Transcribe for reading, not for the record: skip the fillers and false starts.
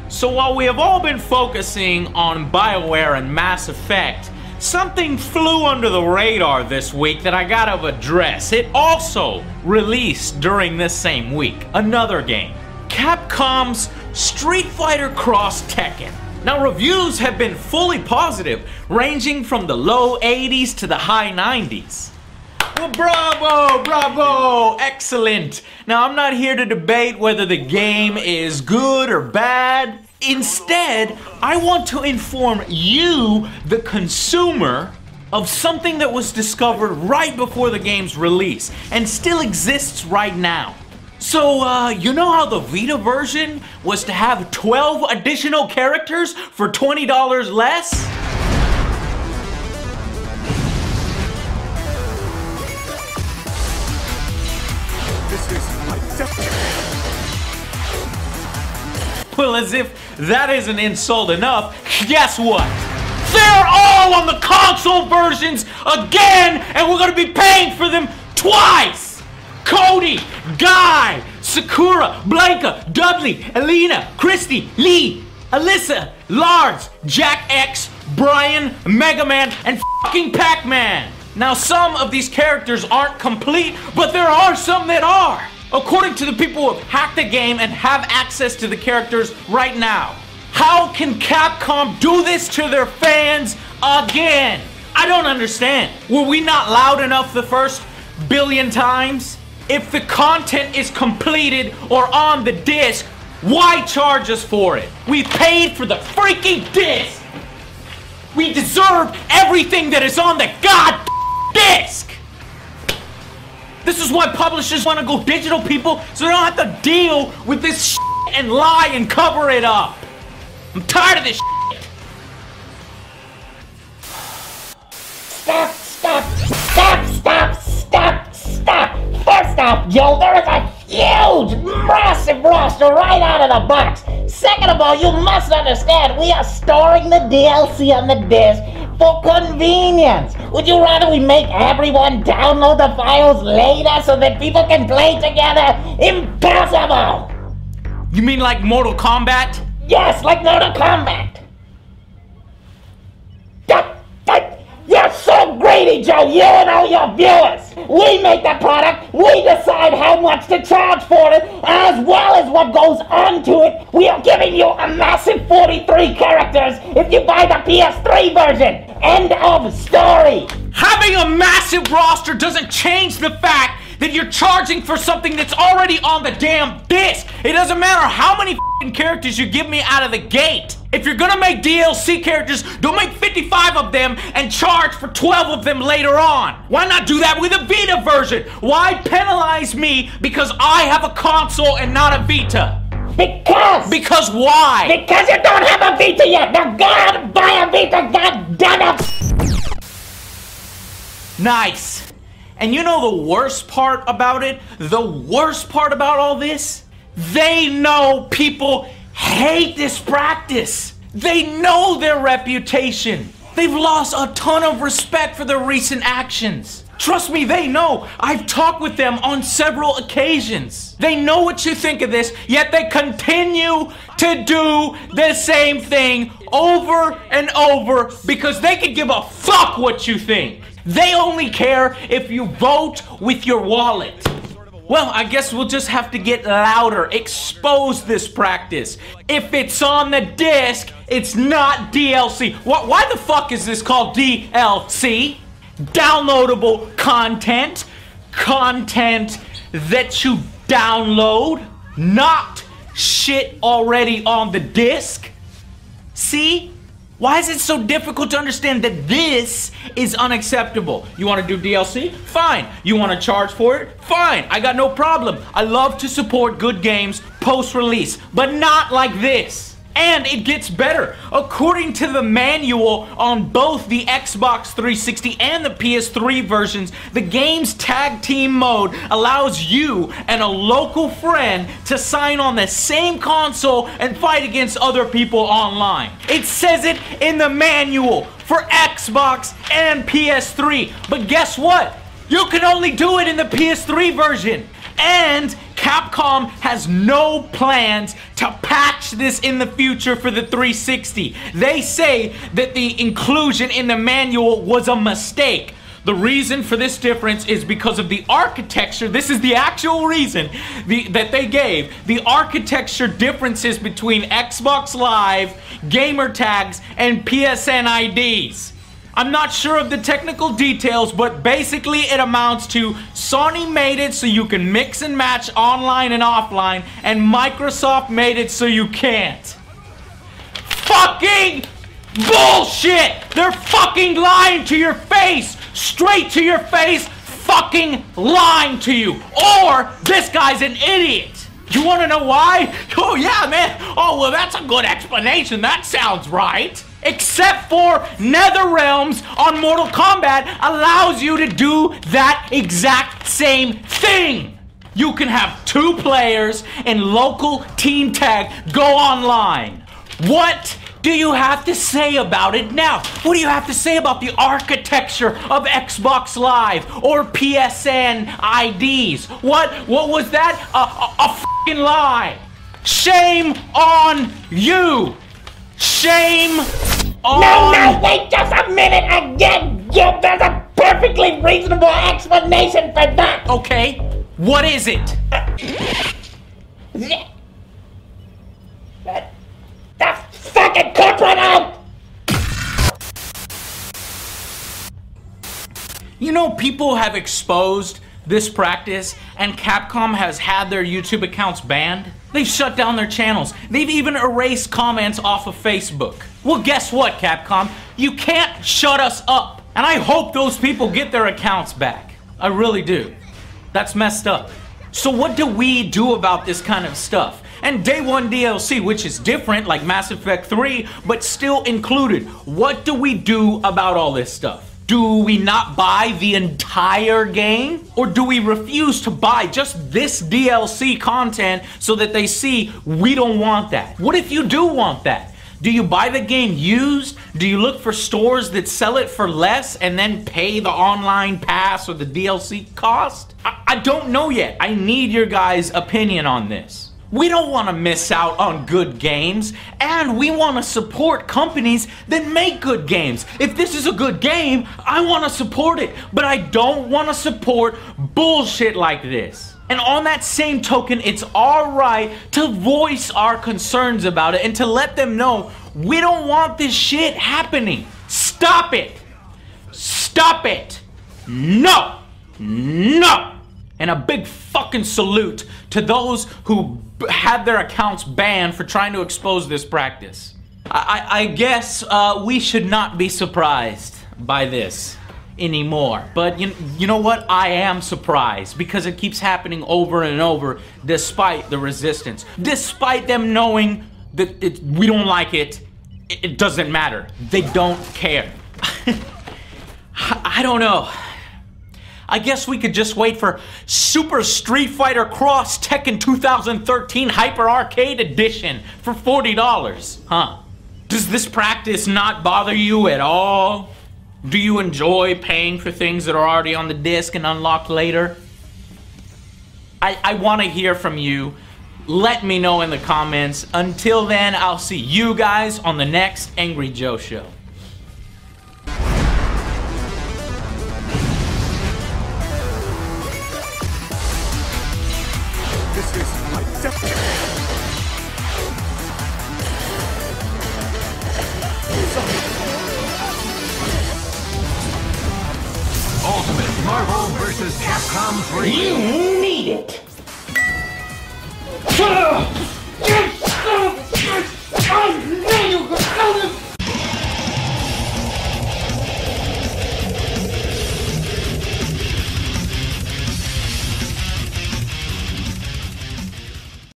So while we have all been focusing on BioWare and Mass Effect, something flew under the radar this week that I gotta address. It also released during this same week. Another game. Capcom's Street Fighter Cross Tekken. Now reviews have been fully positive, ranging from the low 80s to the high 90s. Well, bravo, bravo, excellent. Now I'm not here to debate whether the game is good or bad. Instead, I want to inform you, the consumer, of something that was discovered right before the game's release and still exists right now. So, you know how the Vita version was to have 12 additional characters for $20 less? This is my Well, as if that isn't insult enough, guess what? They're all on the console versions again, and we're gonna be paying for them twice! Cody, Guy, Sakura, Blanca, Dudley, Alina, Christy, Lee, Alyssa, Lars, Jack X, Brian, Mega Man, and fucking Pac-Man! Now, some of these characters aren't complete, but there are some that are! According to the people who have hacked the game and have access to the characters right now. How can Capcom do this to their fans again? I don't understand. Were we not loud enough the first billion times? If the content is completed or on the disc, why charge us for it? We paid for the freaking disc! We deserve everything that is on the god disc! This is why publishers want to go digital, people, so they don't have to deal with this shit and lie and cover it up. I'm tired of this shit. Stop. First off, Joe, there is a huge, massive roster right out of the box. Second of all, you must understand, we are storing the DLC on the disc for convenience. Would you rather we make everyone download the files later so that people can play together? Impossible! You mean like Mortal Kombat? Yes, like Mortal Kombat. You're so greedy, Joe, you and all your viewers. We make the product, we decide how much to charge for it, as well as what goes onto it. We are giving you a massive 43 characters if you buy the PS3 version. End of story. Having a massive roster doesn't change the fact that you're charging for something that's already on the damn disc. It doesn't matter how many f***ing characters you give me out of the gate. If you're gonna make DLC characters, don't make 55 of them and charge for 12 of them later on. Why not do that with a Vita version? Why penalize me because I have a console and not a Vita? Because why? Because you don't have a Vita yet. Now go out and buy a Vita, god damn it. Nice. And you know the worst part about it? The worst part about all this? They know people hate this practice. They know their reputation. They've lost a ton of respect for their recent actions. Trust me, they know. I've talked with them on several occasions. They know what you think of this, yet they continue to do the same thing over and over because they could give a fuck what you think. They only care if you vote with your wallet. Well, I guess we'll just have to get louder, expose this practice. If it's on the disc, it's not DLC. Why the fuck is this called DLC? Downloadable content. Content that you download, not shit already on the disc. See? Why is it so difficult to understand that this is unacceptable? You want to do DLC? Fine. You want to charge for it? Fine. I got no problem. I love to support good games post-release, but not like this. And it gets better. According to the manual on both the Xbox 360 and the PS3 versions, the game's tag team mode allows you and a local friend to sign on the same console and fight against other people online. It says it in the manual for Xbox and PS3. But guess what? You can only do it in the PS3 version. And Capcom has no plans to patch this in the future for the 360. They say that the inclusion in the manual was a mistake. The reason for this difference is because of the architecture. This is the actual reason that they gave. The architecture differences between Xbox Live, gamer tags, and PSN IDs. I'm not sure of the technical details, but basically it amounts to Sony made it so you can mix and match online and offline, and Microsoft made it so you can't. Fucking bullshit! They're fucking lying to your face! Straight to your face, fucking lying to you! Or this guy's an idiot! You wanna know why? Oh yeah, man! Oh, well, that's a good explanation. That sounds right. Except for NetherRealms on Mortal Kombat allows you to do that exact same thing. You can have 2 players and local team tag go online. What do you have to say about it now? What do you have to say about the architecture of Xbox Live or PSN IDs? What was that? A fucking lie. Shame on you. Shame on... No, wait just a minute again! There's a perfectly reasonable explanation for that! Okay, what is it? The fucking corporate out! You know, people have exposed this practice, and Capcom has had their YouTube accounts banned. They've shut down their channels. They've even erased comments off of Facebook. Well, guess what, Capcom? You can't shut us up. And I hope those people get their accounts back. I really do. That's messed up. So what do we do about this kind of stuff? And Day 1 DLC, which is different, like Mass Effect 3, but still included. What do we do about all this stuff? Do we not buy the entire game? Or do we refuse to buy just this DLC content so that they see we don't want that? What if you do want that? Do you buy the game used? Do you look for stores that sell it for less and then pay the online pass or the DLC cost? I don't know yet. I need your guys' opinion on this. We don't want to miss out on good games, and we want to support companies that make good games. If this is a good game, I want to support it, but I don't want to support bullshit like this. And on that same token, it's alright to voice our concerns about it and to let them know we don't want this shit happening. Stop it! Stop it! No! No! And a big fucking salute to those who had their accounts banned for trying to expose this practice. I guess we should not be surprised by this anymore. But you know what? I am surprised because it keeps happening over and over despite the resistance. Despite them knowing that we don't like it, it doesn't matter. They don't care. I don't know. I guess we could just wait for Super Street Fighter Cross Tekken 2013 Hyper Arcade Edition for $40, huh? Does this practice not bother you at all? Do you enjoy paying for things that are already on the disc and unlocked later? I want to hear from you. Let me know in the comments. Until then, I'll see you guys on the next Angry Joe Show. This is my Ultimate Marvel vs. Capcom 3. You need it!